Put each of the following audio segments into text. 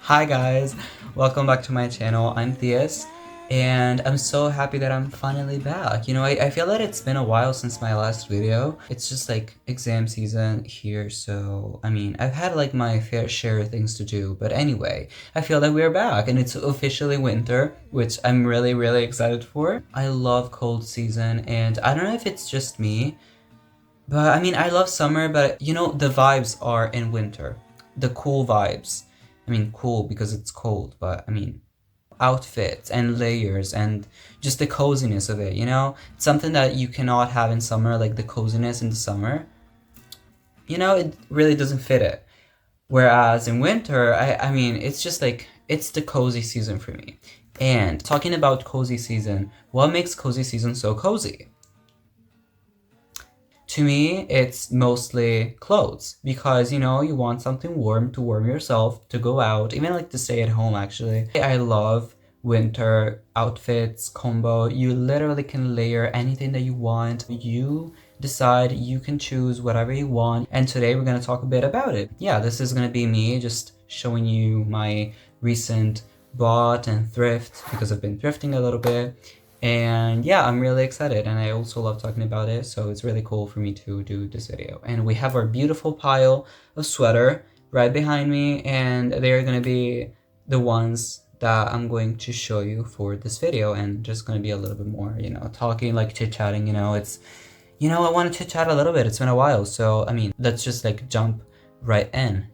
Hi guys, welcome back to my channel. I'm Theus, and I'm so happy that I'm finally back. I feel that it's been a while since my last video. It's just like exam season here, so I've had like my fair share of things to do, but anyway, I feel that we're back and it's officially winter, which I'm really excited for. I love cold season, and I don't know if it's just me, but I love summer, but the vibes are in winter. The cool vibes. Cool because it's cold, but outfits and layers and just the coziness of it. It's something that you cannot have in summer, like the coziness in the summer. It really doesn't fit it. Whereas in winter, it's just like, it's the cozy season for me. And talking about cozy season, what makes cozy season so cozy? To me, it's mostly clothes because you want something warm to warm yourself, to go out, even like to stay at home actually. I love winter outfits combo. You literally can layer anything that you want. You decide, you can choose whatever you want. And today we're going to talk a bit about it. Yeah, this is going to be me just showing you my recent bought and thrift because I've been thrifting a little bit. And yeah, I'm really excited, and I also love talking about it, so it's really cool for me to do this video. And we have our beautiful pile of sweater right behind me, and they're gonna be the ones that I'm going to show you for this video, and just gonna be a little bit more, talking, like chit-chatting, I want to chit-chat a little bit. It's been a while, so let's just like jump right in.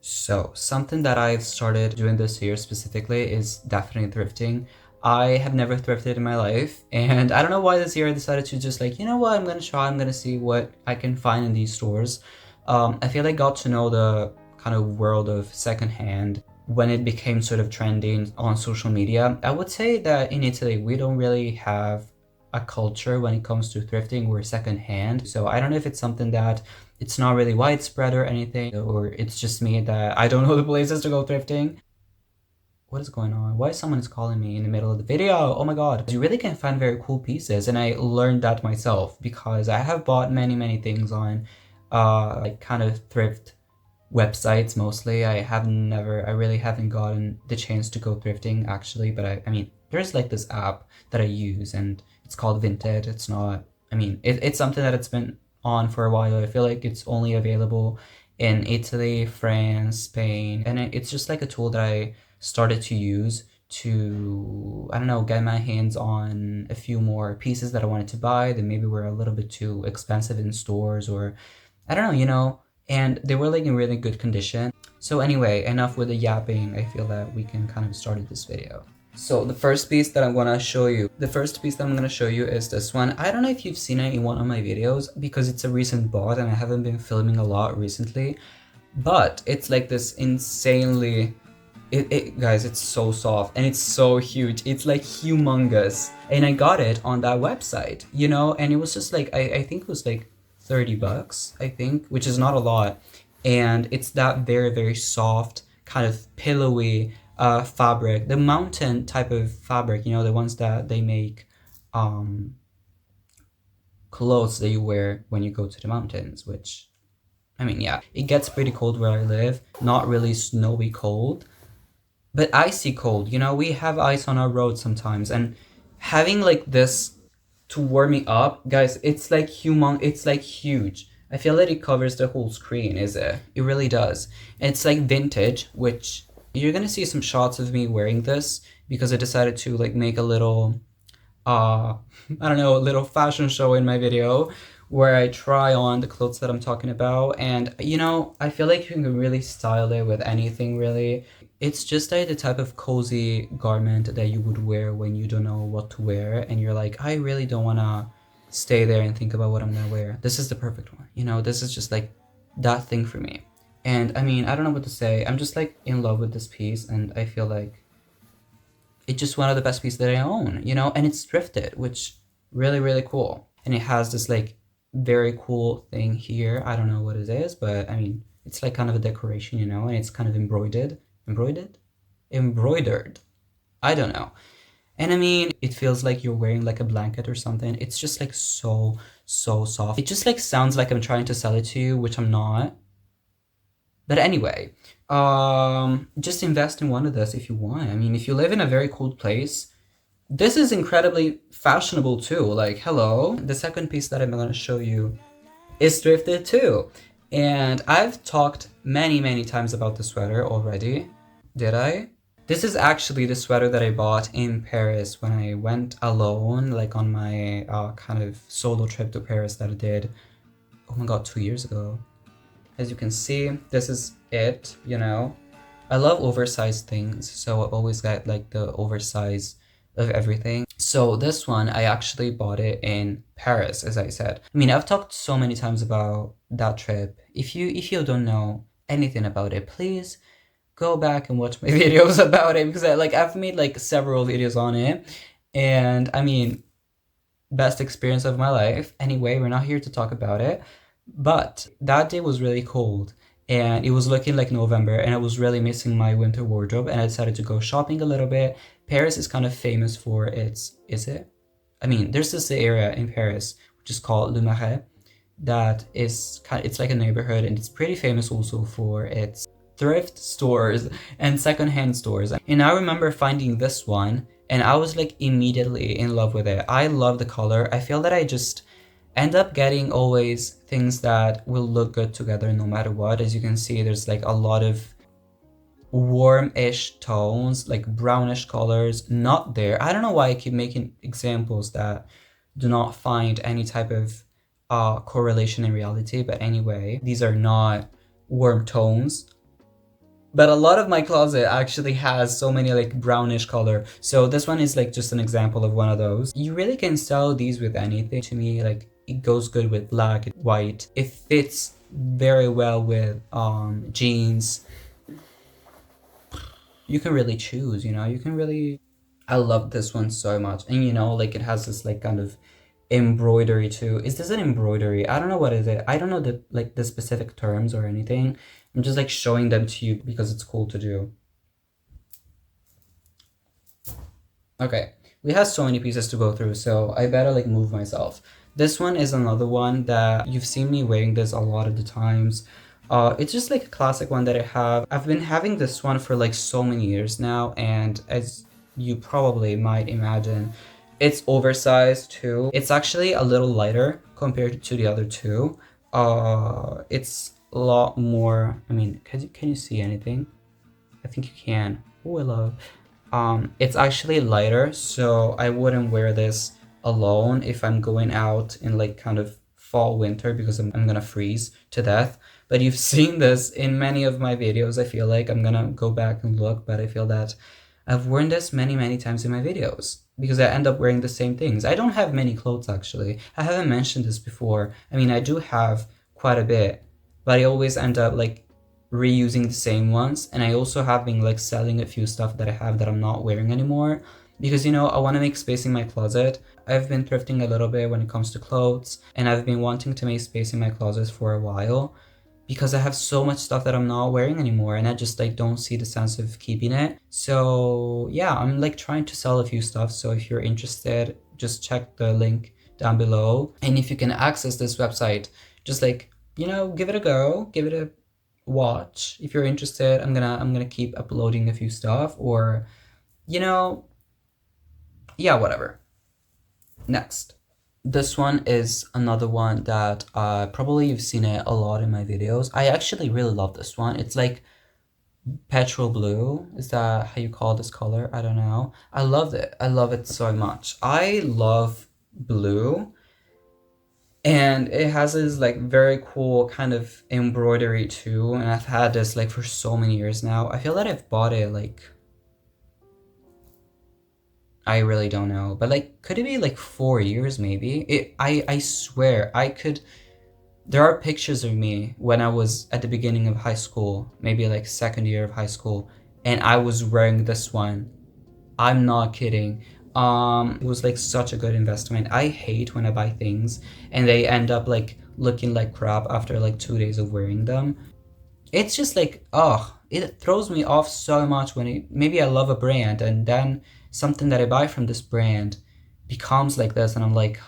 So something that I've started doing this year specifically is definitely thrifting. I have never thrifted in my life, and I don't know why this year I decided to just like, I'm gonna try, I'm gonna see what I can find in these stores. I feel like I got to know the kind of world of secondhand when it became sort of trending on social media. I would say that in Italy, we don't really have a culture when it comes to thrifting or secondhand. So I don't know if it's something that it's not really widespread or anything, or it's just me that I don't know the places to go thrifting. What is going on? Why is someone calling me in the middle of the video? Oh my god. You really can find very cool pieces, and I learned that myself because I have bought many things on like kind of thrift websites mostly. I really haven't gotten the chance to go thrifting actually, but there's like this app that I use and it's called Vinted. It's not, it's something that it's been on for a while. I feel like it's only available in Italy, France, Spain, and it's just like a tool that I started to use to, I don't know, get my hands on a few more pieces that I wanted to buy that maybe were a little bit too expensive in stores, or I don't know, and they were like in really good condition. So anyway, enough with the yapping. I feel that we can kind of start this video. So the first piece that I'm gonna show you is this one. I don't know if you've seen it in one of my videos because it's a recent bought and I haven't been filming a lot recently, but it's like this insanely, guys, it's so soft and it's so huge. It's like humongous, and I got it on that website, and it was just like, I think it was like 30 bucks, I think, which is not a lot. And it's that very soft, kind of pillowy fabric, the mountain type of fabric, the ones that they make clothes that you wear when you go to the mountains, which, yeah, it gets pretty cold where I live. Not really snowy cold, but icy cold. We have ice on our roads sometimes, and having like this to warm me up, guys, it's like it's like huge. I feel like it covers the whole screen, is it? It really does. And it's like vintage, which you're gonna see some shots of me wearing this because I decided to like make a little I don't know, a little fashion show in my video where I try on the clothes that I'm talking about. And I feel like you can really style it with anything really. It's just like the type of cozy garment that you would wear when you don't know what to wear and you're like, I really don't want to stay there and think about what I'm gonna wear. This is the perfect one. This is just like that thing for me. And I don't know what to say. I'm just like in love with this piece, and I feel like it's just one of the best pieces that I own, and it's thrifted, which really cool. And it has this like very cool thing here. I don't know what it is, but it's like kind of a decoration, and it's kind of embroidered. I don't know. And it feels like you're wearing like a blanket or something. It's just like so soft. It just like sounds like I'm trying to sell it to you, which I'm not. But anyway, just invest in one of this if you want. I mean, if you live in a very cold place, this is incredibly fashionable too. Like, hello. The second piece that I'm gonna show you is thrifted too. And I've talked many times about the sweater already. Did I? This is actually the sweater that I bought in Paris when I went alone, like on my kind of solo trip to Paris that I did, oh my god, 2 years ago. As you can see, this is it, you know. I love oversized things, so I always get like the oversized of everything. So this one, I actually bought it in Paris, as I said. I mean, I've talked so many times about that trip. If you don't know anything about it, please go back and watch my videos about it, because I've made like several videos on it. And I mean, best experience of my life. Anyway, we're not here to talk about it. But that day was really cold and it was looking like November and I was really missing my winter wardrobe, and I decided to go shopping a little bit. Paris is kind of famous for its, is it? I mean, there's this area in Paris which is called Le Marais that is kind of, it's like a neighborhood, and it's pretty famous also for its thrift stores and secondhand stores. And I remember finding this one and I was like immediately in love with it. I love the color. I feel that I just end up getting always things that will look good together no matter what. As you can see, there's like a lot of warm-ish tones, like brownish colors, not there. I don't know why I keep making examples that do not find any type of correlation in reality, but anyway, these are not warm tones. But a lot of my closet actually has so many like brownish color. So this one is like just an example of one of those. You really can style these with anything. To me, like it goes good with black, white. It fits very well with jeans. You can really choose, you know, you can really... I love this one so much. And you know, like it has this like kind of embroidery too. Is this an embroidery? I don't know what is it. I don't know the like the specific terms or anything. I'm just like showing them to you because it's cool to do. Okay, we have so many pieces to go through, so I better like move myself. This one is another one that you've seen me wearing this a lot of the times. It's just like a classic one that I have. I've been having this one for like so many years now, and as you probably might imagine, it's oversized too. It's actually a little lighter compared to the other two. It's a lot more, I mean, can you see anything? I think you can. Oh, I love. It's actually lighter, so I wouldn't wear this alone if I'm going out in like kind of fall winter, because I'm gonna freeze to death. But you've seen this in many of my videos. I feel like I'm gonna go back and look, but I feel that I've worn this many times in my videos because I end up wearing the same things. I don't have many clothes actually. I haven't mentioned this before. I mean, I do have quite a bit, but I always end up like reusing the same ones. And I also have been like selling a few stuff that I have that I'm not wearing anymore, because you know, I want to make space in my closet. I've been thrifting a little bit when it comes to clothes, and I've been wanting to make space in my closet for a while because I have so much stuff that I'm not wearing anymore, and I just like don't see the sense of keeping it. So yeah, I'm like trying to sell a few stuff. So if you're interested, just check the link down below. And if you can access this website, just like, you know, give it a go, give it a watch. If you're interested, I'm gonna keep uploading a few stuff, or you know, yeah, whatever. Next, this one is another one that probably you've seen it a lot in my videos. I actually really love this one. It's like petrol blue. Is that how you call this color? I don't know. I love it. I love it so much. I love blue. And it has this like very cool kind of embroidery too. And I've had this like for so many years now. I feel that I've bought it like, I really don't know, but like, could it be like 4 years maybe? I swear I could. There are pictures of me when I was at the beginning of high school, maybe like second year of high school, and I was wearing this one. I'm not kidding. It was like such a good investment. I hate when I buy things and they end up like looking like crap after like 2 days of wearing them. It's just like, oh, it throws me off so much when maybe I love a brand and then something that I buy from this brand becomes like this, and I'm like,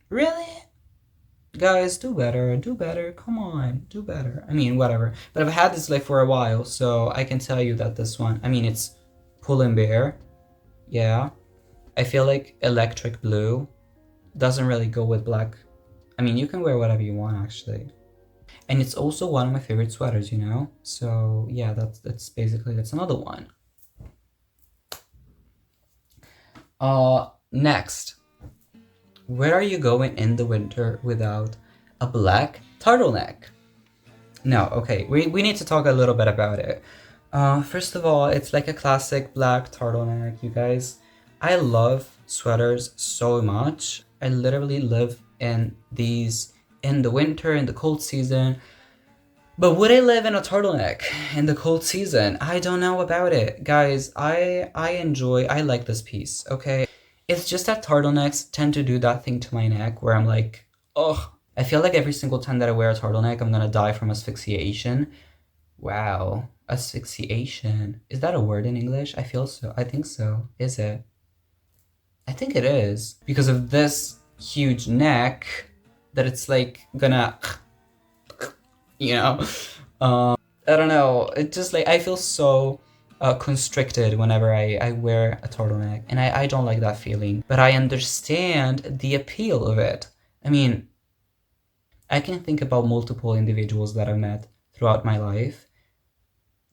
really? Guys, do better, come on, do better. I mean, whatever. But I've had this like for a while, so I can tell you that this one, I mean, it's Pull and Bear. Yeah. I feel like electric blue doesn't really go with black. I mean, you can wear whatever you want, actually. And it's also one of my favorite sweaters, you know? So yeah, that's basically, that's another one. Next. Where are you going in the winter without a black turtleneck? No, okay, we need to talk a little bit about it. First of all, it's like a classic black turtleneck, you guys. I love sweaters so much. I literally live in these in the winter, in the cold season. But would I live in a turtleneck in the cold season? I don't know about it. Guys, I like this piece, okay? It's just that turtlenecks tend to do that thing to my neck where I'm like, ugh. I feel like every single time that I wear a turtleneck, I'm gonna die from asphyxiation. Wow, asphyxiation. Is that a word in English? I feel so. I think so. Is it? I think it is. Because of this huge neck that it's like gonna, you know? I don't know. It just like, I feel so constricted whenever I wear a turtleneck. And I don't like that feeling. But I understand the appeal of it. I mean, I can think about multiple individuals that I've met throughout my life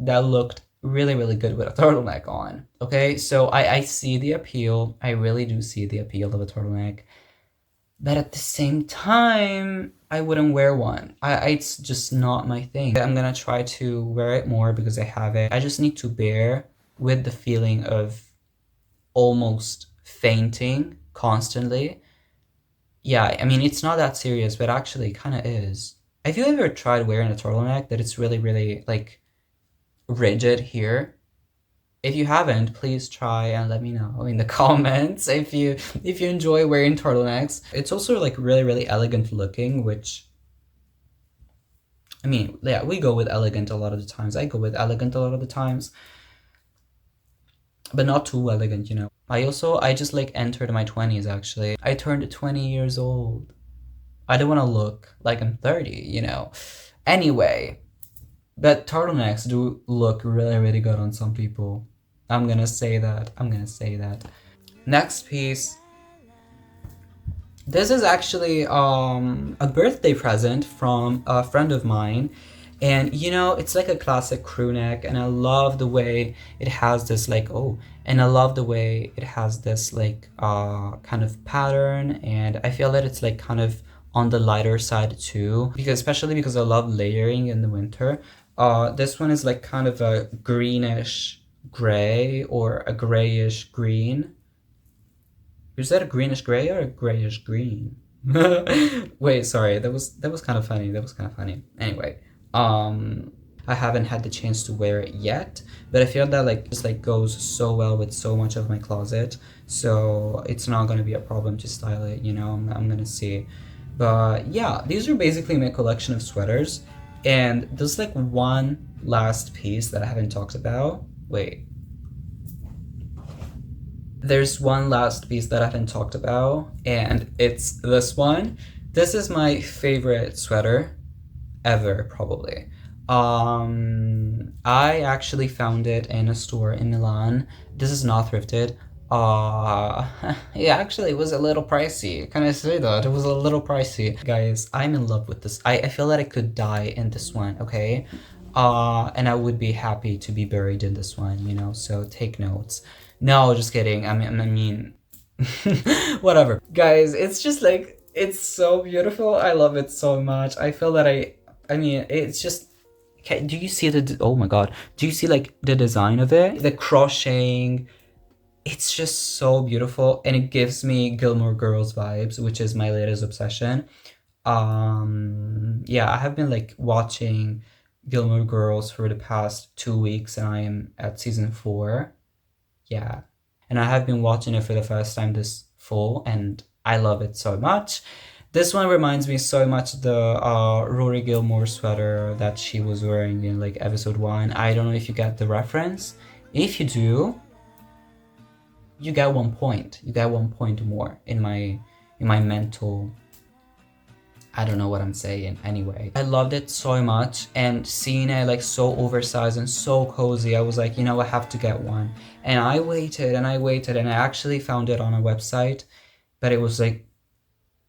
that looked really, really good with a turtleneck on. Okay, so I see the appeal. I really do see the appeal of a turtleneck. But at the same time, I wouldn't wear one. It's just not my thing. I'm gonna try to wear it more because I have it. I just need to bear with the feeling of almost fainting constantly. Yeah, I mean, it's not that serious, but actually it kind of is. Have you ever tried wearing a turtleneck that it's really, really, like, rigid here? If you haven't, please try and let me know in the comments if you enjoy wearing turtlenecks. It's also like really, really elegant looking, which, I mean, yeah, we go with elegant a lot of the times. I go with elegant a lot of the times, but not too elegant, you know. I just like entered my 20s actually. I turned 20 years old. I don't want to look like I'm 30, you know. Anyway, but turtlenecks do look really, really good on some people. I'm gonna say that. I'm gonna say that. Next piece. This is actually a birthday present from a friend of mine. And you know, it's like a classic crew neck, and I love the way it has this like, oh, and I love the way it has this like kind of pattern, and I feel that it's like kind of on the lighter side too, because especially because I love layering in the winter. This one is like kind of a greenish gray or a grayish green. Is that a greenish gray or a grayish green? Wait, sorry, that was kind of funny. That was kind of funny. Anyway, I haven't had the chance to wear it yet, but I feel that like just like goes so well with so much of my closet, so it's not gonna be a problem to style it. You know, I'm gonna see. But yeah, these are basically my collection of sweaters, and there's like one last piece that I haven't talked about. Wait. There's one last piece that I haven't talked about, and it's this one. This is my favorite sweater ever, probably. I actually found it in a store in Milan. This is not thrifted. Yeah, actually, it was a little pricey. Can I say that? It was a little pricey. Guys, I'm in love with this. I feel that I could die in this one, okay? And I would be happy to be buried in this one, you know, so take notes. No, just kidding. I mean, whatever. Guys, it's just like, it's so beautiful. I love it so much. I feel that I mean, it's just, okay, do you see the, oh my God. Do you see like the design of it? The crocheting, it's just so beautiful. And it gives me Gilmore Girls vibes, which is my latest obsession. Yeah, I have been like watching Gilmore Girls for the past 2 weeks, and I am at season 4. Yeah, and I have been watching it for the first time this fall, and I love it so much. This one reminds me so much of the Rory Gilmore sweater that she was wearing in like episode 1. I don't know if you get the reference. If you do, you get 1 point. You get 1 point more in my mental, I don't know what I'm saying. Anyway, I loved it so much, and seeing it like so oversized and so cozy, I was like, you know, I have to get one. And I waited and I waited, and I actually found it on a website, but it was like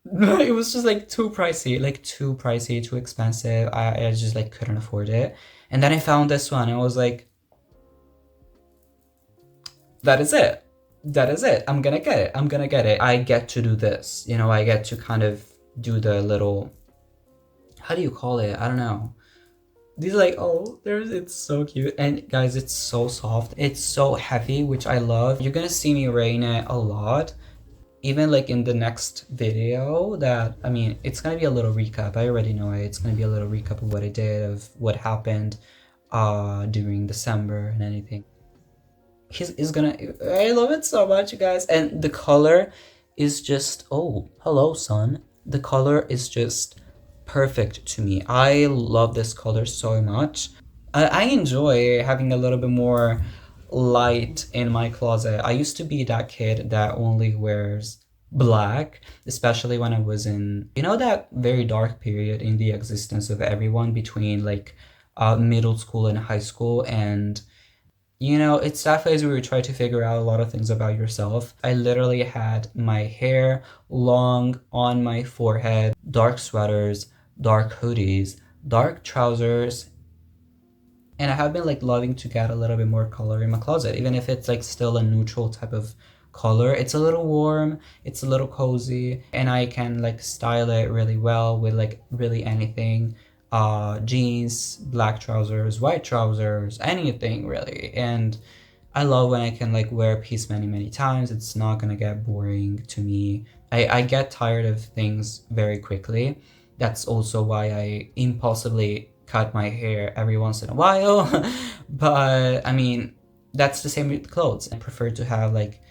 it was just like too pricey, too expensive. I just like couldn't afford it. And then I found this one and I was like, that is it. That is it. I'm gonna get it. I'm gonna get it. I get to do this. You know, I get to kind of do the little, how do you call it? I don't know. These like, oh, it's so cute. And guys, it's so soft. It's so heavy, which I love. You're gonna see me wearing it a lot. Even like in the next video that, I mean, it's gonna be a little recap. I already know it. It's gonna be a little recap of what I did, of what happened during December and anything. He's gonna, I love it so much, you guys. And the color is just, oh, hello, sun. The color is just perfect to me. I love this color so much. I enjoy having a little bit more light in my closet. I used to be that kid that only wears black, especially when I was in, you know, that very dark period in the existence of everyone between like middle school and high school. And you know, it's that phase where you try to figure out a lot of things about yourself. I literally had my hair long on my forehead, dark sweaters, dark hoodies, dark trousers, and I have been like loving to get a little bit more color in my closet, even if it's like still a neutral type of color. It's a little warm, it's a little cozy, and I can like style it really well with like really anything. Jeans, black trousers, white trousers, anything really. And I love when I can like wear a piece many times. It's not gonna get boring to me. I get tired of things very quickly. That's also why I impulsively cut my hair every once in a while. But I mean, that's the same with clothes. I prefer to have like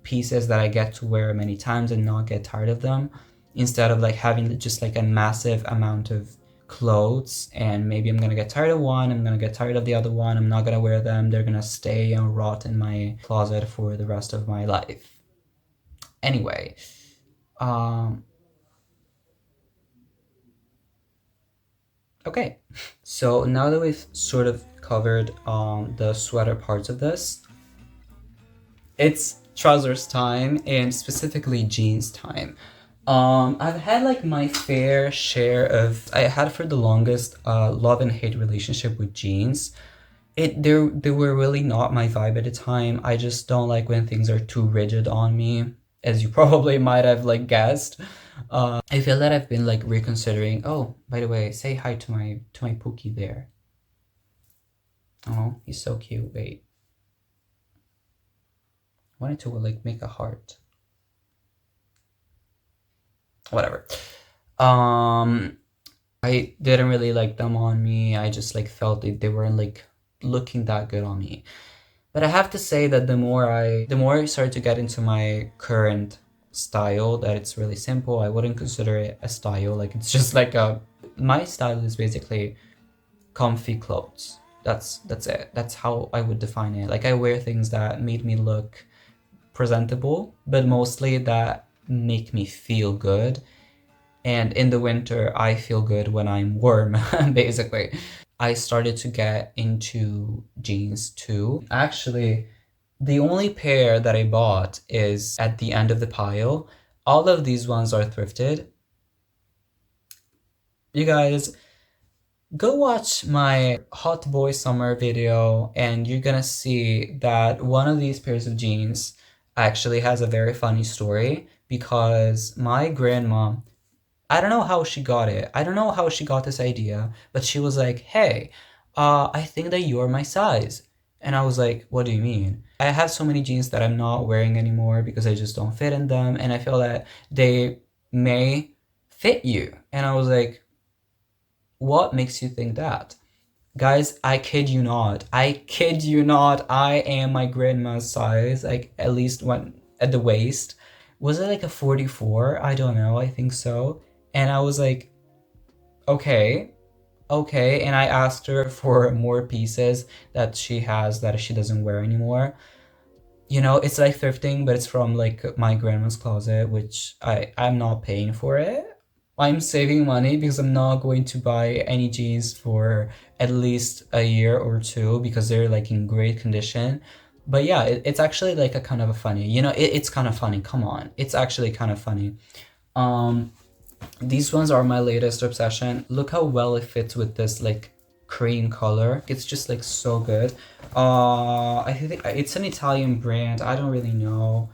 pieces that I get to wear many times and not get tired of them, instead of like having just like a massive amount of clothes, and maybe I'm gonna get tired of one, I'm gonna get tired of the other one, I'm not gonna wear them, they're gonna stay and rot in my closet for the rest of my life. Anyway, okay, so now that we've sort of covered the sweater parts of this, it's trousers time, and specifically jeans time. I've had like my fair share of, I had for the longest love and hate relationship with jeans. They were really not my vibe at the time. I just don't like when things are too rigid on me, as you probably might have like guessed. I feel that I've been like reconsidering. Oh, by the way, say hi to my Pookie there. Oh, he's so cute. Wait, I wanted to like make a heart. Whatever. I didn't really like them on me. I just like felt they weren't like looking that good on me. But I have to say that the more I started to get into my current style, that it's really simple. I wouldn't consider it a style. Like it's just like my style is basically comfy clothes. That's it. That's how I would define it. Like I wear things that made me look presentable, but mostly that make me feel good. And in the winter, I feel good when I'm warm, basically. I started to get into jeans too. Actually, the only pair that I bought is at the end of the pile. All of these ones are thrifted. You guys, go watch my Hot Boy Summer video and you're gonna see that one of these pairs of jeans actually has a very funny story, because my grandma, I don't know how she got it. I don't know how she got this idea, but she was like, hey, I think that you're my size. And I was like, what do you mean? I have so many jeans that I'm not wearing anymore because I just don't fit in them. And I feel that they may fit you. And I was like, what makes you think that? Guys, I kid you not. I kid you not. I am my grandma's size, like at least one at the waist. Was it like a 44? I don't know. I think so. And I was like, okay. And I asked her for more pieces that she has that she doesn't wear anymore. You know, it's like thrifting, but it's from like my grandma's closet, which I'm not paying for it. I'm saving money because I'm not going to buy any jeans for at least a year or two because they're like in great condition. But yeah, it's actually like a kind of a funny, you know, it's kind of funny. Come on. It's actually kind of funny. Um, these ones are my latest obsession. Look how well it fits with this like cream color. It's just like so good. I think it's an Italian brand. I don't really know.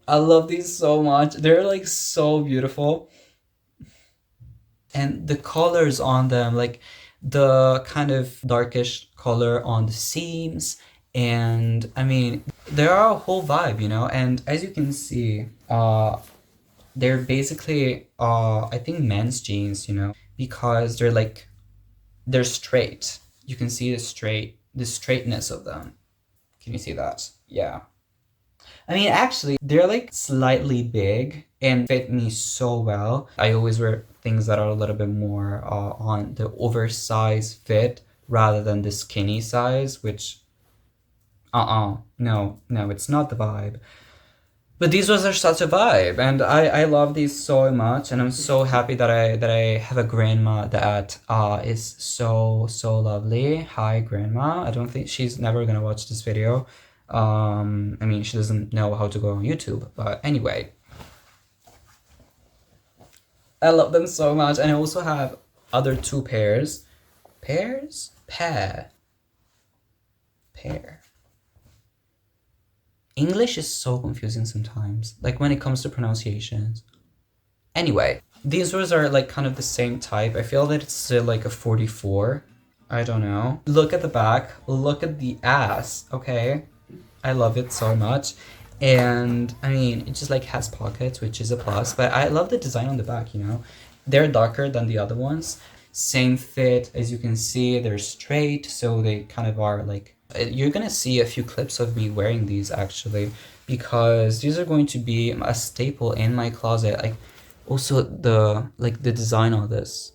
I love these so much. They're like so beautiful. And the colors on them, like the kind of darkish color on the seams. And I mean, there are a whole vibe, you know? And as you can see, they're basically, I think men's jeans, you know? Because they're like, they're straight. You can see the straightness of them. Can you see that? Yeah. I mean, actually, they're like slightly big and fit me so well. I always wear things that are a little bit more on the oversized fit rather than the skinny size, which, no, it's not the vibe. But these ones are such a vibe, and I love these so much, and I'm so happy that I have a grandma that is so lovely. Hi, grandma. I don't think she's never gonna watch this video. I mean, she doesn't know how to go on YouTube, but anyway. I love them so much, and I also have other two pairs. Pairs? Pair. English is so confusing sometimes, like when it comes to pronunciations. Anyway, these words are like kind of the same type. I feel that it's still like a 44. I don't know. Look at the back. Look at the ass, okay? I love it so much. And I mean, it just like has pockets, which is a plus, but I love the design on the back, you know? They're darker than the other ones. Same fit, as you can see, they're straight, so they kind of are like, you're gonna see a few clips of me wearing these actually, because these are going to be a staple in my closet. Like, also the design on this,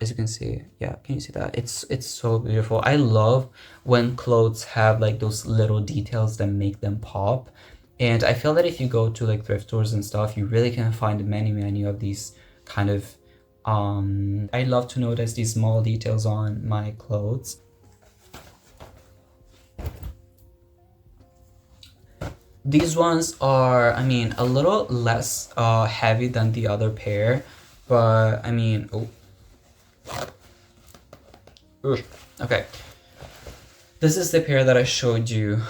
as you can see, yeah, can you see that? It's so beautiful. I love when clothes have like those little details that make them pop. And I feel that if you go to like thrift stores and stuff, you really can find many of these kind of I love to notice these small details on my clothes. These ones are, I mean, a little less heavy than the other pair, but I mean, oh. Okay. This is the pair that I showed you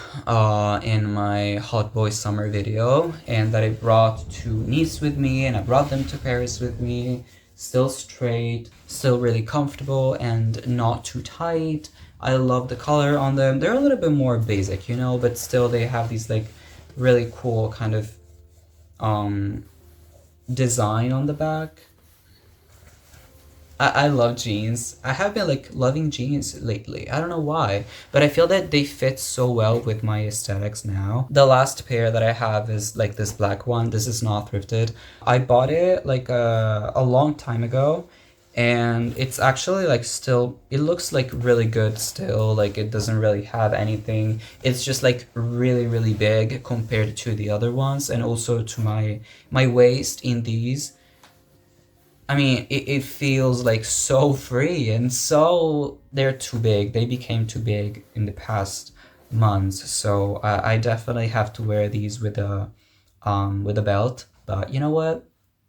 in my Hot Boy Summer video, and that I brought to Nice with me, and I brought them to Paris with me. Still straight, still really comfortable, and not too tight. I love the color on them. They're a little bit more basic, you know, but still they have these like really cool kind of design on the back. I love jeans. I have been like loving jeans lately. I don't know why, but I feel that they fit so well with my aesthetics now. The last pair that I have is like this black one. This is not thrifted. I bought it like a long time ago, and it's actually like still, it looks like really good still. Like it doesn't really have anything. It's just like really big compared to the other ones, and also to my waist in these. I mean, it feels like so free, and so they're too big. They became too big in the past months, so I definitely have to wear these with a belt. But you know what?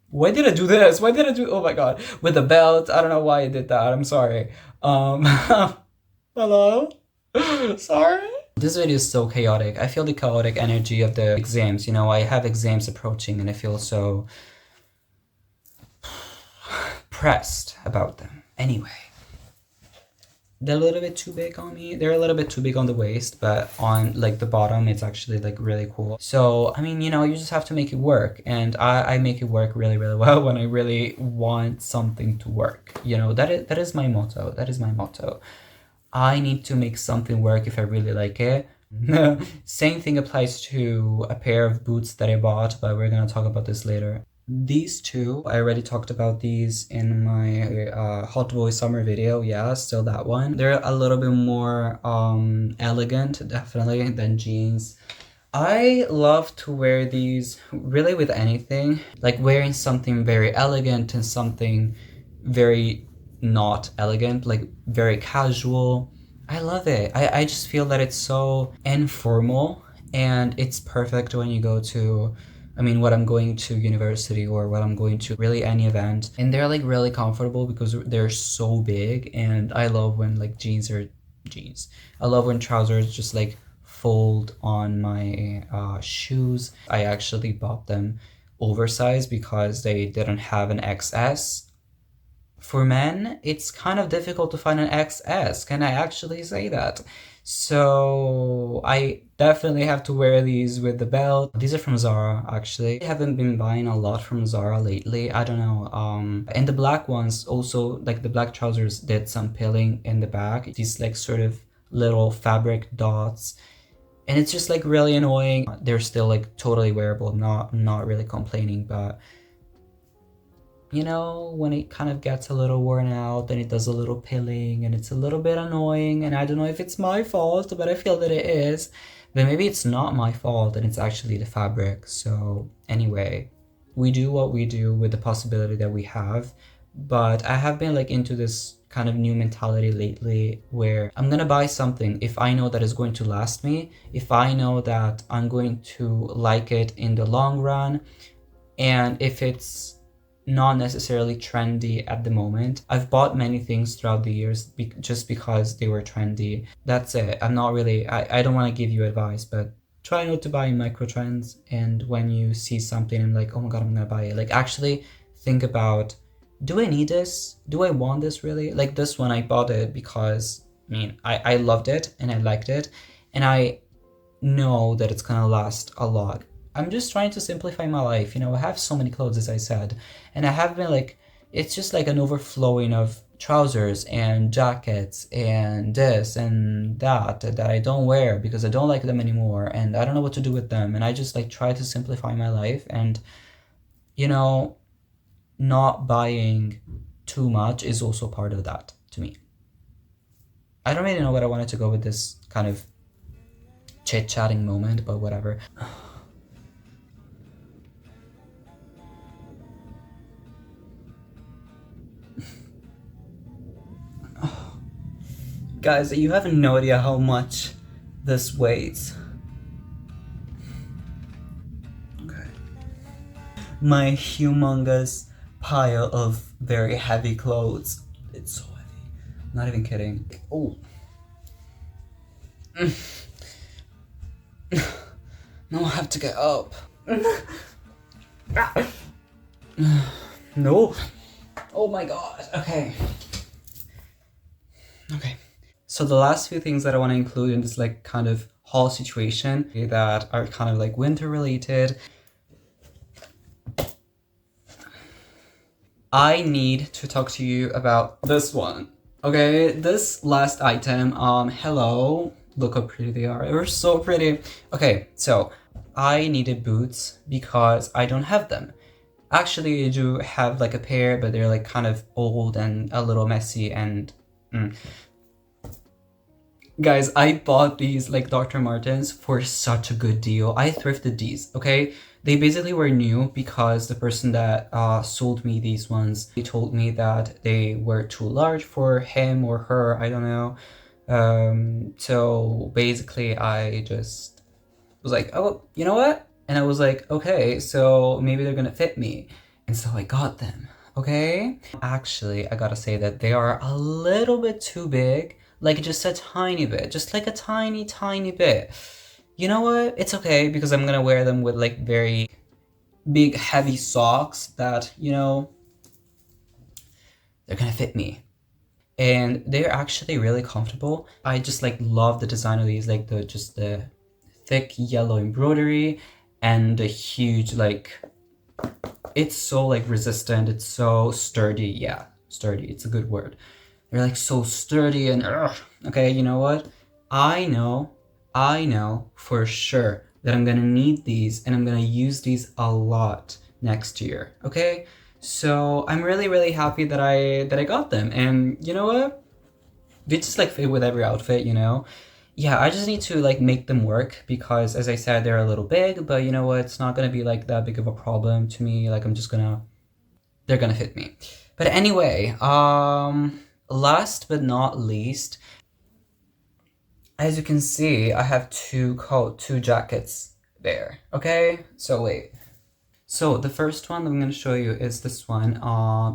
Why did I do this? Why did I do? Oh my god, with a belt. I don't know why I did that. I'm sorry. Hello. Sorry. This video is so chaotic. I feel the chaotic energy of the exams. You know, I have exams approaching, and I feel so pressed about them. Anyway, they're a little bit too big on me. They're a little bit too big on the waist, but on like the bottom, it's actually like really cool. So, I mean, you know, you just have to make it work. And I make it work really well when I really want something to work. You know, that is my motto. That is my motto. I need to make something work if I really like it. Same thing applies to a pair of boots that I bought, but we're gonna talk about this later. These two, I already talked about these in my Hot Boy Summer video. Yeah, still that one. They're a little bit more elegant, definitely, than jeans. I love to wear these really with anything, like wearing something very elegant and something very not elegant, like very casual. I love it. I just feel that it's so informal and it's perfect when you go to, I mean, when I'm going to university or when I'm going to really any event. And they're like really comfortable because they're so big. And I love when like jeans are jeans. I love when trousers just like fold on my shoes. I actually bought them oversized because they didn't have an XS. For men, it's kind of difficult to find an XS. Can I actually say that? So I definitely have to wear these with the belt. These are from Zara, actually. I haven't been buying a lot from Zara lately. I don't know. And the black ones also, like the black trousers did some pilling in the back. These like sort of little fabric dots. And it's just like really annoying. They're still like totally wearable. I'm not really complaining, but you know, when it kind of gets a little worn out and it does a little pilling and it's a little bit annoying, and I don't know if it's my fault, but I feel that it is. But maybe it's not my fault and it's actually the fabric. So anyway, we do what we do with the possibility that we have. But I have been like into this kind of new mentality lately where I'm gonna buy something if I know that it's going to last me, if I know that I'm going to like it in the long run, and if it's not necessarily trendy at the moment. I've bought many things throughout the years just because they were trendy. That's it. I'm not really, I don't want to give you advice, but try not to buy micro trends. And when you see something and like, oh my God, I'm gonna buy it. Like actually think about, do I need this? Do I want this really? Like this one, I bought it because I mean, I loved it and I liked it. And I know that it's gonna last a lot. I'm just trying to simplify my life. You know, I have so many clothes, as I said, and I have been like, it's just like an overflowing of trousers and jackets and this and that I don't wear because I don't like them anymore and I don't know what to do with them. And I just like try to simplify my life and, you know, not buying too much is also part of that to me. I don't really know what I wanted to go with this kind of chit-chatting moment, but whatever. Guys, you have no idea how much this weighs. Okay. My humongous pile of very heavy clothes. It's so heavy. Not even kidding. Oh. No, I have to get up. No. Oh my God. Okay. Okay. So the last few things that I want to include in this like kind of haul situation that are kind of like winter related. I need to talk to you about this one. Okay, this last item, hello. Look how pretty they are. They're so pretty. Okay, so I needed boots because I don't have them. Actually, I do have like a pair, but they're like kind of old and a little messy and Guys, I bought these like Dr. Martens for such a good deal. I thrifted these, okay? They basically were new because the person that sold me these ones, he told me that they were too large for him or her, I don't know. So basically I just was like, oh, you know what? And I was like, okay, so maybe they're gonna fit me. And so I got them, okay? Actually, I gotta say that they are a little bit too big. Like just a tiny bit, just like a tiny, tiny bit. You know what? It's okay because I'm gonna wear them with like very big, heavy socks that, you know, they're gonna fit me. And they're actually really comfortable. I just like love the design of these, like the thick yellow embroidery and the huge like, it's so like resistant, it's so sturdy. Yeah, sturdy, it's a good word. They're like so sturdy and okay, you know what? I know for sure that I'm gonna need these and I'm gonna use these a lot next year, okay? So I'm really, really happy that I got them. And you know what? They just like fit with every outfit, you know? yeah, I just need to like make them work because as I said, they're a little big, but you know what? It's not gonna be like that big of a problem to me. Like they're gonna fit me. But anyway, last but not least, as you can see, I have two jackets there. Okay, so wait. So the first one I'm gonna show you is this one.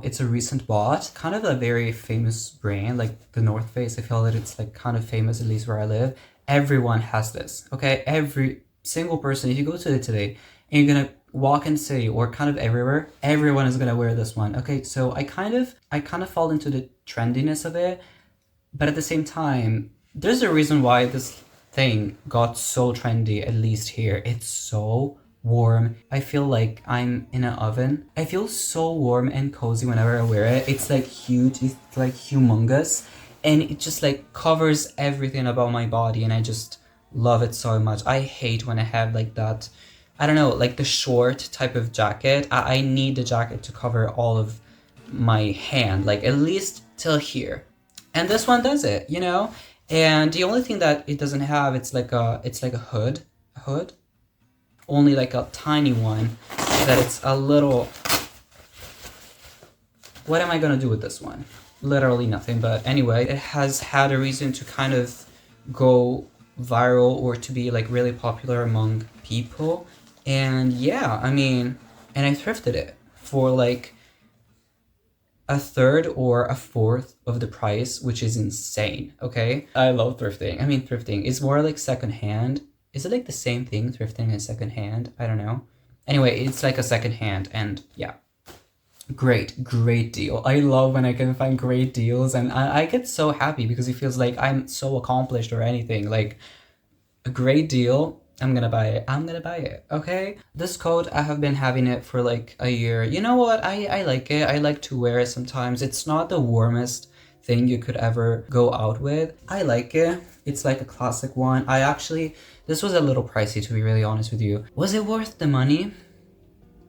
It's a recent bought, kind of a very famous brand, like the North Face. I feel that it's like kind of famous, at least where I live. Everyone has this, okay? Every single person, if you go to Italy and you're gonna walk in the city or kind of everywhere, everyone is gonna wear this one. Okay, so I kind of fall into the trendiness of it, but at the same time, there's a reason why this thing got so trendy, at least here. It's so warm. I feel like I'm in an oven. I feel so warm and cozy whenever I wear it. It's like huge, it's like humongous, and it just like covers everything about my body, and I just love it so much. I hate when I have like that, I don't know, like the short type of jacket. I need the jacket to cover all of my hand, like at least till here. And this one does it, you know? And the only thing that it doesn't have, it's like a hood, only like a tiny one, that it's a little, what am I gonna do with this one? Literally nothing, but anyway, it has had a reason to kind of go viral or to be like really popular among people. And yeah, I mean, and I thrifted it for like a third or a fourth of the price, which is insane, okay? I love thrifting. I mean, thrifting is more like secondhand. Is it like the same thing, thrifting and secondhand? I don't know. Anyway, it's like a secondhand, and yeah. Great deal. I love when I can find great deals, and I get so happy because it feels like I'm so accomplished or anything. Like, a great deal, I'm gonna buy it. I'm gonna buy it, okay? This coat, I have been having it for like a year. You know what? I like it. I like to wear it sometimes. It's not the warmest thing you could ever go out with. I like it. It's like a classic one. This was a little pricey, to be really honest with you. Was it worth the money?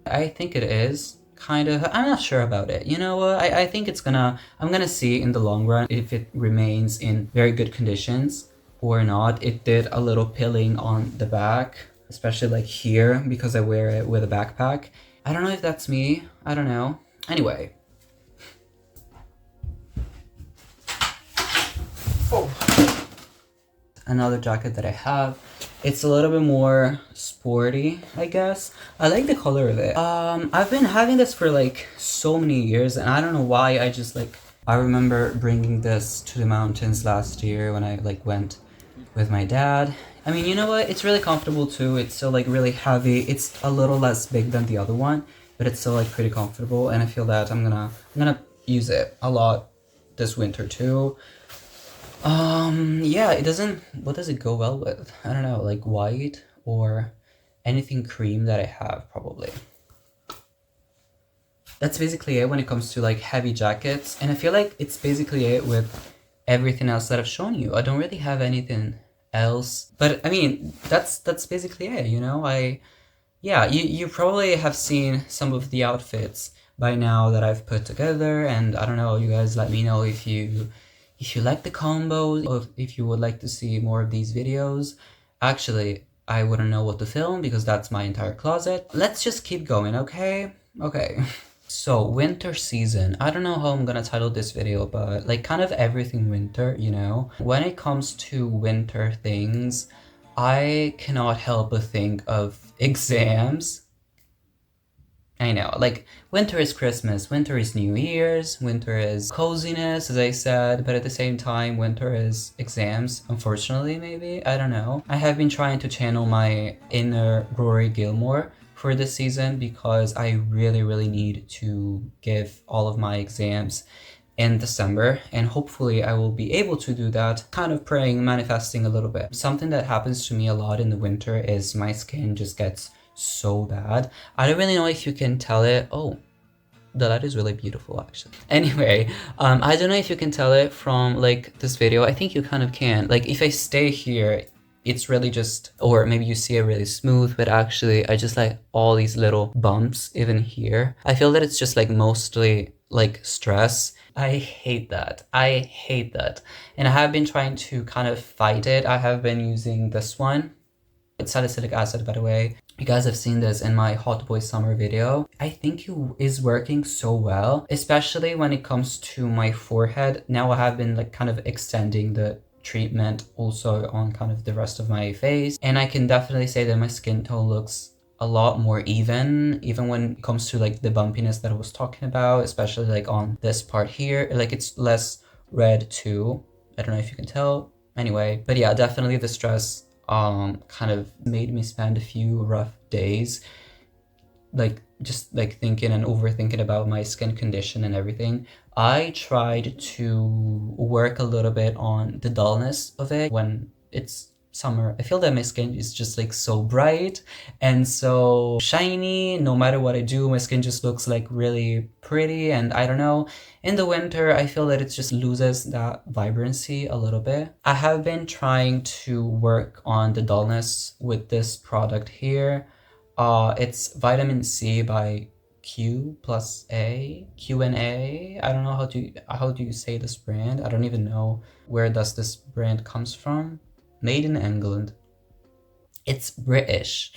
I think it is. Kind of. I'm not sure about it. You know what? I think I'm gonna see in the long run if it remains in very good conditions or not. It did a little pilling on the back, especially like here, because I wear it with a backpack. I don't know if that's me. I don't know. Anyway. Oh. Another jacket that I have. It's a little bit more sporty, I guess. I like the color of it. I've been having this for like so many years, and I don't know why. I remember bringing this to the mountains last year when I like went with my dad. I mean, you know what? It's really comfortable too. It's still like really heavy. It's a little less big than the other one, but it's still like pretty comfortable, and I feel that I'm gonna use it a lot this winter too. Yeah, what does it go well with? I don't know, like white or anything cream that I have, probably. That's basically it when it comes to like heavy jackets, and I feel like it's basically it with everything else that I've shown you. I don't really have anything else, but I mean, that's basically it, you know? Yeah, you probably have seen some of the outfits by now that I've put together, and I don't know, you guys let me know if you like the combos, or if you would like to see more of these videos. Actually, I wouldn't know what to film because that's my entire closet. Let's just keep going, okay? Okay. So, winter season. I don't know how I'm gonna title this video, but like kind of everything winter, you know? When it comes to winter things, I cannot help but think of exams. I know, like, winter is Christmas, winter is New Year's, winter is coziness, as I said, but at the same time, winter is exams, unfortunately, maybe, I don't know. I have been trying to channel my inner Rory Gilmore for this season because I really need to give all of my exams in December, and hopefully I will be able to do that, kind of praying, manifesting a little bit. Something that happens to me a lot in the winter is my skin just gets so bad. I don't really know if you can tell it. Oh, the light is really beautiful actually. Anyway, I don't know if you can tell it from like this video. I think you kind of can. Like if I stay here, it's really just, or maybe you see it really smooth, but actually I just like all these little bumps even here. I feel that it's just like mostly like stress. I hate that. I hate that. And I have been trying to kind of fight it. I have been using this one. It's salicylic acid, by the way. You guys have seen this in my Hot Boy Summer video. I think it is working so well, especially when it comes to my forehead. Now I have been like kind of extending the treatment also on kind of the rest of my face. And I can definitely say that my skin tone looks a lot more even when it comes to like the bumpiness that I was talking about, especially like on this part here. Like it's less red too. I don't know if you can tell. Anyway, but yeah, definitely the stress kind of made me spend a few rough days like just like thinking and overthinking about my skin condition and everything. I tried to work a little bit on the dullness of it when it's summer. I feel that my skin is just like so bright and so shiny. No matter what I do, my skin just looks like really pretty, and I don't know. In the winter, I feel that it just loses that vibrancy a little bit. I have been trying to work on the dullness with this product here. It's vitamin C by Q+A. I don't know how do you say this brand. I don't even know where does this brand comes from. Made in England. It's British.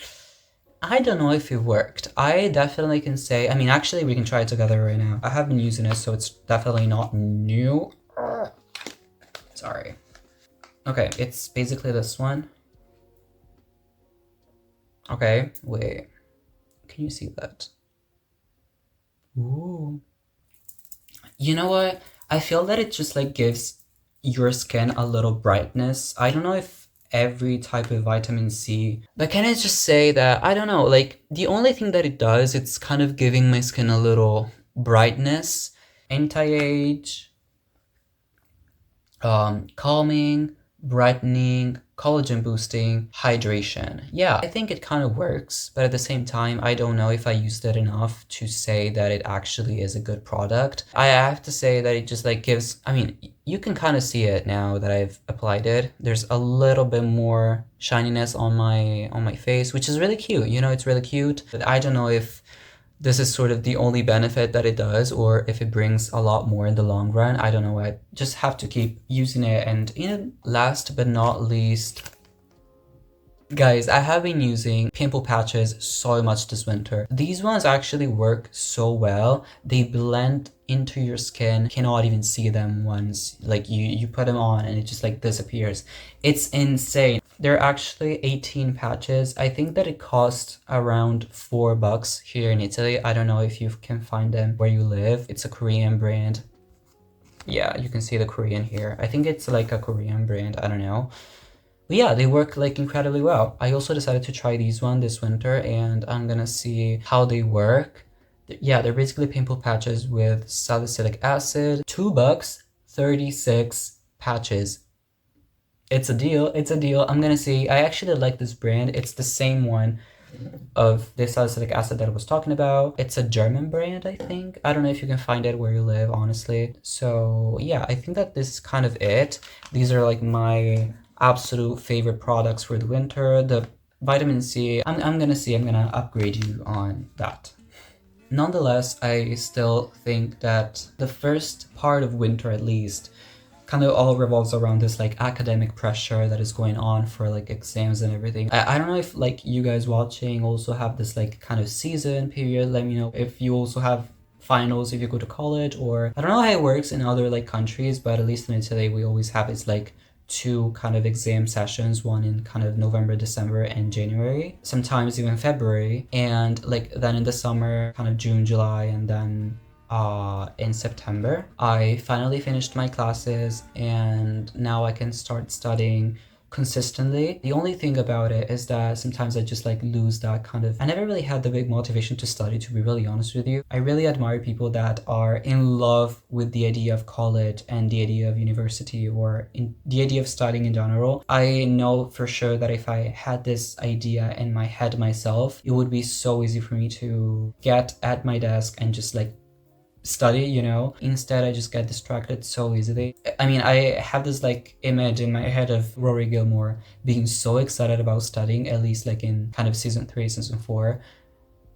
I don't know if it worked. I definitely can say, I mean, actually we can try it together right now. I have been using it, so it's definitely not new. Sorry. Okay, it's basically this one. Okay, wait. Can you see that? Ooh. You know what? I feel that it just like gives your skin a little brightness. I don't know if every type of vitamin C, but can I just say that, I don't know, like the only thing that it does, it's kind of giving my skin a little brightness, anti-age, calming, brightening, collagen boosting, hydration. Yeah, I think it kind of works, but at the same time, I don't know if I used it enough to say that it actually is a good product. I have to say that it just like gives, I mean, you can kind of see it now that I've applied it. There's a little bit more shininess on my face, which is really cute. You know, it's really cute, but I don't know if this is sort of the only benefit that it does, or if it brings a lot more in the long run. I don't know. I just have to keep using it. And you know, last but not least, guys, I have been using pimple patches so much this winter. These ones actually work so well. They blend into your skin. You cannot even see them once like you put them on and it just like disappears. It's insane. They're actually 18 patches. I think that it costs around $4 here in Italy. I don't know if you can find them where you live. It's a Korean brand. Yeah, you can see the Korean here. I think it's like a Korean brand. I don't know. But yeah, they work like incredibly well. I also decided to try these one this winter and I'm gonna see how they work. Yeah, they're basically pimple patches with salicylic acid. $2, 36 patches. It's a deal. It's a deal. I'm gonna see. I actually like this brand. It's the same one of the salicylic acid that I was talking about. It's a German brand, I think. I don't know if you can find it where you live, honestly. So yeah, I think that this is kind of it. These are like my absolute favorite products for the winter. The vitamin C, I'm gonna see. I'm gonna upgrade you on that. Nonetheless, I still think that the first part of winter, at least, kind of all revolves around this like academic pressure that is going on for like exams and everything. I don't know if like you guys watching also have this like kind of season period. Let me know if you also have finals if you go to college, or I don't know how it works in other like countries, but at least in Italy we always have it's like two kind of exam sessions, one in kind of November, December, and January, sometimes even February, and like then in the summer kind of June, July, and then in September. I finally finished my classes and now I can start studying consistently. The only thing about it is that sometimes I just like lose that kind of, I never really had the big motivation to study, to be really honest with you. I really admire people that are in love with the idea of college and the idea of university, or in the idea of studying in general. I know for sure that if I had this idea in my head myself, it would be so easy for me to get at my desk and just like study, you know. Instead, I just get distracted so easily. I mean, I have this like image in my head of Rory Gilmore being so excited about studying, at least like in kind of season 3, season 4.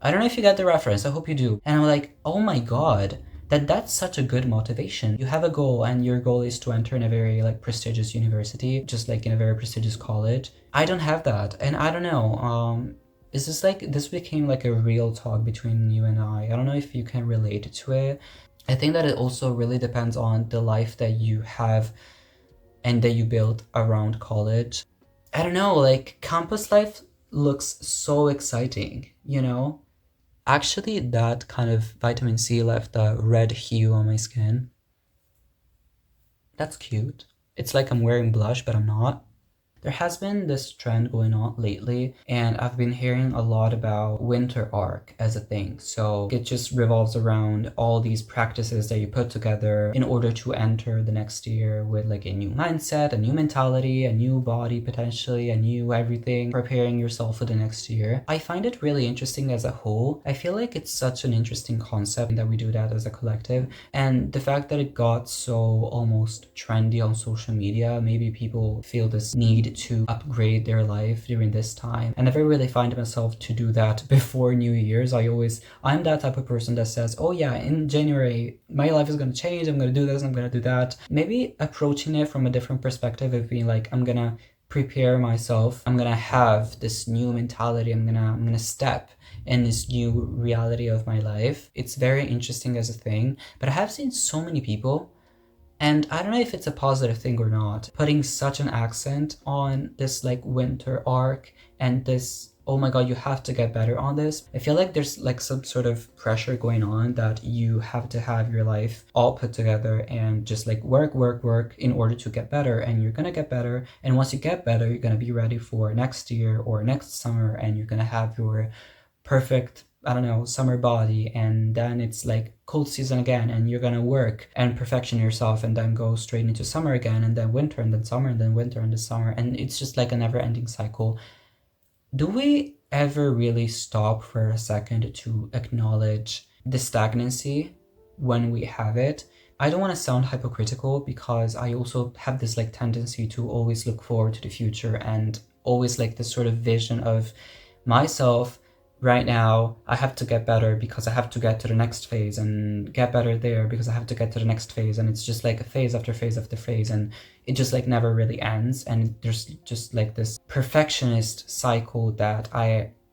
I don't know if you get the reference, I hope you do. And I'm like, oh my god, that's such a good motivation. You have a goal and your goal is to enter in a very like prestigious university, just like in a very prestigious college. I don't have that, and I don't know, is this like, this became like a real talk between you and I don't know if you can relate to it. I think that it also really depends on the life that you have and that you build around college. I don't know, like campus life looks so exciting, you know? Actually, that kind of vitamin C left a red hue on my skin. That's cute. It's like I'm wearing blush, but I'm not. There has been this trend going on lately, and I've been hearing a lot about winter arc as a thing. So it just revolves around all these practices that you put together in order to enter the next year with like a new mindset, a new mentality, a new body, potentially a new everything, preparing yourself for the next year. I find it really interesting as a whole. I feel like it's such an interesting concept that we do that as a collective, and the fact that it got so almost trendy on social media, maybe people feel this need to upgrade their life during this time. I never really find myself to do that before New Year's. I'm that type of person that says, oh yeah, in January, my life is gonna change, I'm gonna do this, I'm gonna do that. Maybe approaching it from a different perspective of being like, I'm gonna prepare myself, I'm gonna have this new mentality, I'm gonna step in this new reality of my life. It's very interesting as a thing, but I have seen so many people, and I don't know if it's a positive thing or not, putting such an accent on this like winter arc and this, oh my god, you have to get better on this. I feel like there's like some sort of pressure going on that you have to have your life all put together and just like work, work, work in order to get better, and you're gonna get better. And once you get better, you're gonna be ready for next year or next summer, and you're gonna have your perfect, I don't know, summer body, and then it's like cold season again, and you're gonna work and perfection yourself, and then go straight into summer again, and then winter, and then summer, and then winter, and then summer, and it's just like a never-ending cycle. Do we ever really stop for a second to acknowledge the stagnancy when we have it? I don't want to sound hypocritical, because I also have this like tendency to always look forward to the future, and always like this sort of vision of myself right now. I have to get better because I have to get to the next phase, and get better there because I have to get to the next phase, and it's just like a phase after phase after phase, and it just like never really ends, and there's just like this perfectionist cycle that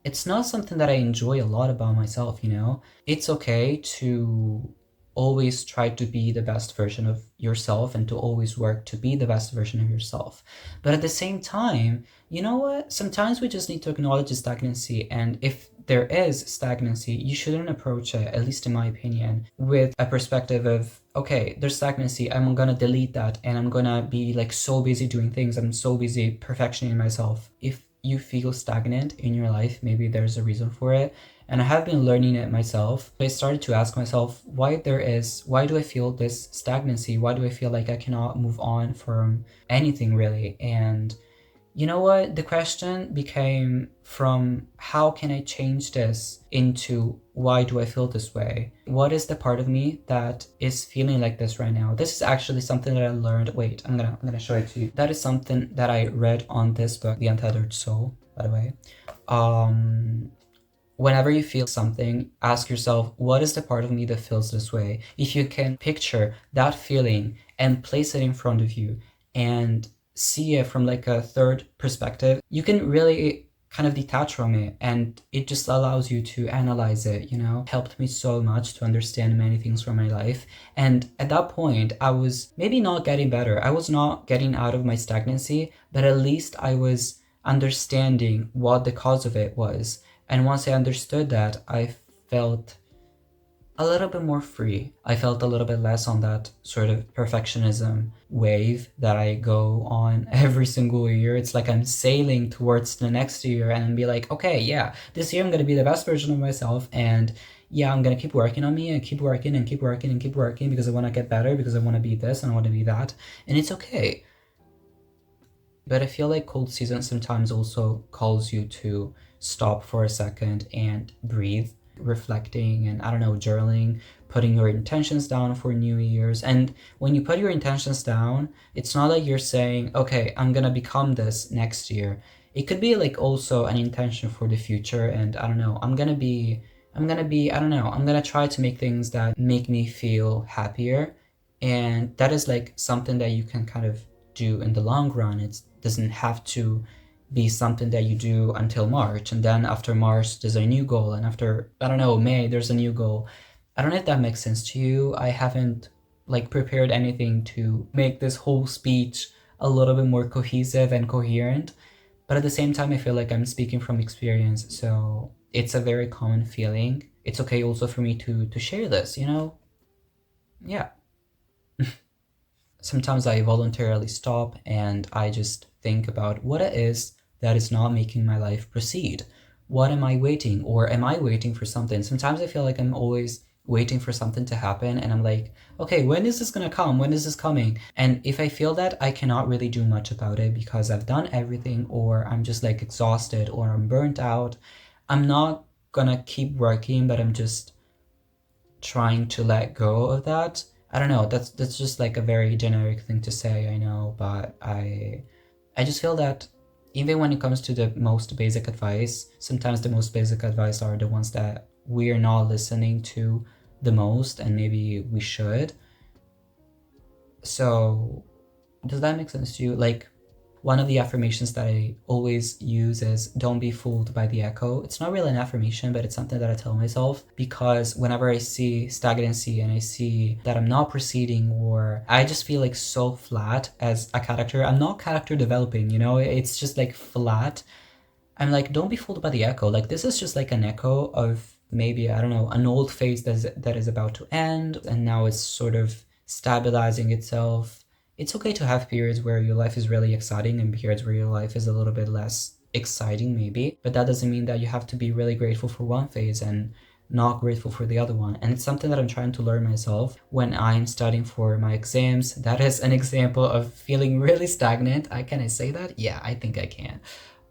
it's not something that I enjoy a lot about myself, you know? It's okay to always try to be the best version of yourself and to always work to be the best version of yourself. But at the same time, you know what? Sometimes we just need to acknowledge the stagnancy, and if there is stagnancy, you shouldn't approach it, at least in my opinion, with a perspective of, okay, there's stagnancy, I'm gonna delete that, and I'm gonna be like so busy doing things, I'm so busy perfectioning myself. If you feel stagnant in your life, maybe there's a reason for it. And I have been learning it myself. I started to ask myself why do I feel this stagnancy? Why do I feel like I cannot move on from anything really? And you know what? The question became from how can I change this into why do I feel this way? What is the part of me that is feeling like this right now? This is actually something that I learned. Wait, I'm gonna show it to you. That is something that I read on this book, The Untethered Soul, by the way. Whenever you feel something, ask yourself, what is the part of me that feels this way? If you can picture that feeling and place it in front of you and see it from like a third perspective, you can really kind of detach from it, and it just allows you to analyze it, you know? It helped me so much to understand many things from my life. And at that point, I was maybe not getting better. I was not getting out of my stagnancy, but at least I was understanding what the cause of it was. And once I understood that, I felt a little bit more free. I felt a little bit less on that sort of perfectionism wave that I go on every single year. It's like I'm sailing towards the next year and be like, okay, yeah, this year I'm going to be the best version of myself, and yeah, I'm going to keep working on me and keep working and keep working and keep working because I want to get better, because I want to be this and I want to be that, and it's okay. But I feel like cold season sometimes also calls you to stop for a second and breathe. reflecting and, I don't know, journaling, putting your intentions down for New Year's. And when you put your intentions down, it's not like you're saying, okay, I'm gonna become this next year. It could be like also an intention for the future, and I don't know, I'm gonna I don't know, I'm gonna try to make things that make me feel happier. And that is like something that you can kind of do in the long run. It doesn't have to be something that you do until March, and then after March there's a new goal, and after, I don't know, May there's a new goal. I don't know if that makes sense to you. I haven't like prepared anything to make this whole speech a little bit more cohesive and coherent, but at the same time I feel like I'm speaking from experience, so it's a very common feeling. It's okay also for me to share this, you know? Yeah. Sometimes I voluntarily stop and I just think about what it is that is not making my life proceed. What am I waiting, or am I waiting for something? Sometimes I feel like I'm always waiting for something to happen, and I'm like, okay, when is this gonna come? When is this coming? And if I feel that, I cannot really do much about it because I've done everything, or I'm just like exhausted, or I'm burnt out. I'm not gonna keep working, but I'm just trying to let go of that. I don't know, that's just like a very generic thing to say, I know, but I just feel that even when it comes to the most basic advice, sometimes the most basic advice are the ones that we're not listening to the most, and maybe we should. So does that make sense to you? Like, one of the affirmations that I always use is don't be fooled by the echo. It's not really an affirmation, but it's something that I tell myself, because whenever I see stagnancy and I see that I'm not proceeding, or I just feel like so flat as a character, I'm not character developing, you know, it's just like flat. I'm like, don't be fooled by the echo. Like, this is just like an echo of maybe, I don't know, an old phase that is about to end, and now it's sort of stabilizing itself. It's okay to have periods where your life is really exciting and periods where your life is a little bit less exciting, maybe. But that doesn't mean that you have to be really grateful for one phase and not grateful for the other one. And it's something that I'm trying to learn myself when I'm studying for my exams. That is an example of feeling really stagnant. Can I say that? Yeah, I think I can.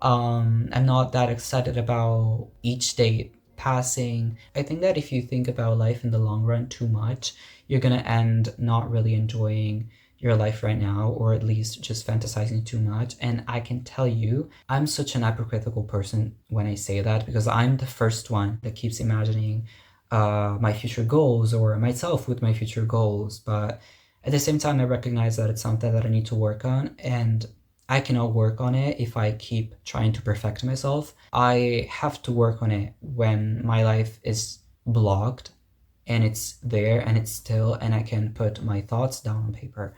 I'm not that excited about each day passing. I think that if you think about life in the long run too much, you're gonna end not really enjoying your life right now, or at least just fantasizing too much. And I can tell you, I'm such an hypocritical person when I say that, because I'm the first one that keeps imagining my future goals, or myself with my future goals. But at the same time, I recognize that it's something that I need to work on, and I cannot work on it if I keep trying to perfect myself. I have to work on it when my life is blocked and it's there and it's still, and I can put my thoughts down on paper.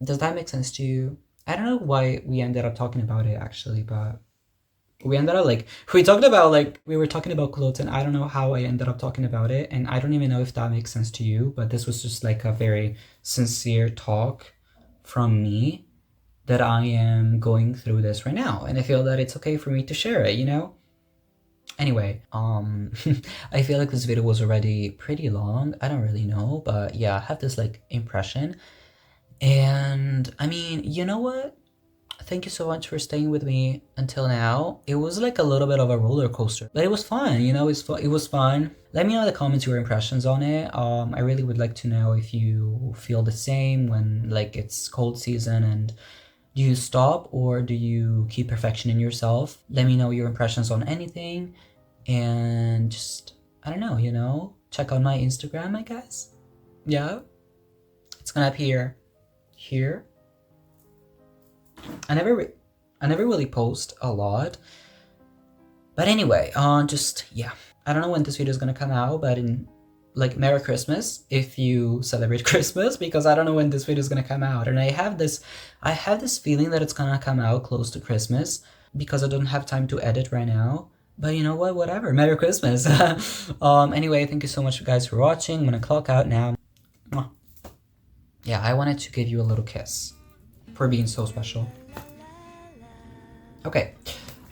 Does that make sense to you? I don't know why we ended up talking about it actually, but we ended up like, we were talking about clothes, and I don't know how I ended up talking about it, and I don't even know if that makes sense to you, but this was just like a very sincere talk from me, that I am going through this right now, and I feel that it's okay for me to share it, you know? Anyway, I feel like this video was already pretty long. I don't really know, but yeah, I have this like impression. And I mean, you know what? Thank you so much for staying with me until now. It was like a little bit of a roller coaster, but it was fun, you know, it was fun. Let me know in the comments your impressions on it. I really would like to know if you feel the same when like it's cold season, and do you stop or do you keep perfection in yourself? Let me know your impressions on anything, and just, I don't know, you know, check out my Instagram, I guess. Yeah, it's gonna appear here. I never really post a lot, but anyway, just, yeah, I don't know when this video is gonna come out, but in like, Merry Christmas if you celebrate Christmas, because I don't know when this video is gonna come out, and I have this feeling that it's gonna come out close to Christmas, because I don't have time to edit right now. But you know what, whatever, Merry Christmas. Anyway, thank you so much guys for watching. I'm gonna clock out now. Yeah, I wanted to give you a little kiss for being so special. Okay,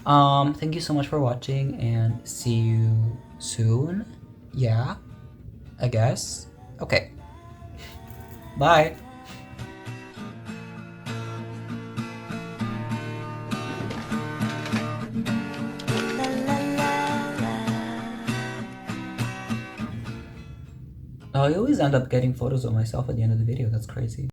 thank you so much for watching, and see you soon. Yeah, I guess. Okay, bye. La la la la. I always end up getting photos of myself at the end of the video. That's crazy.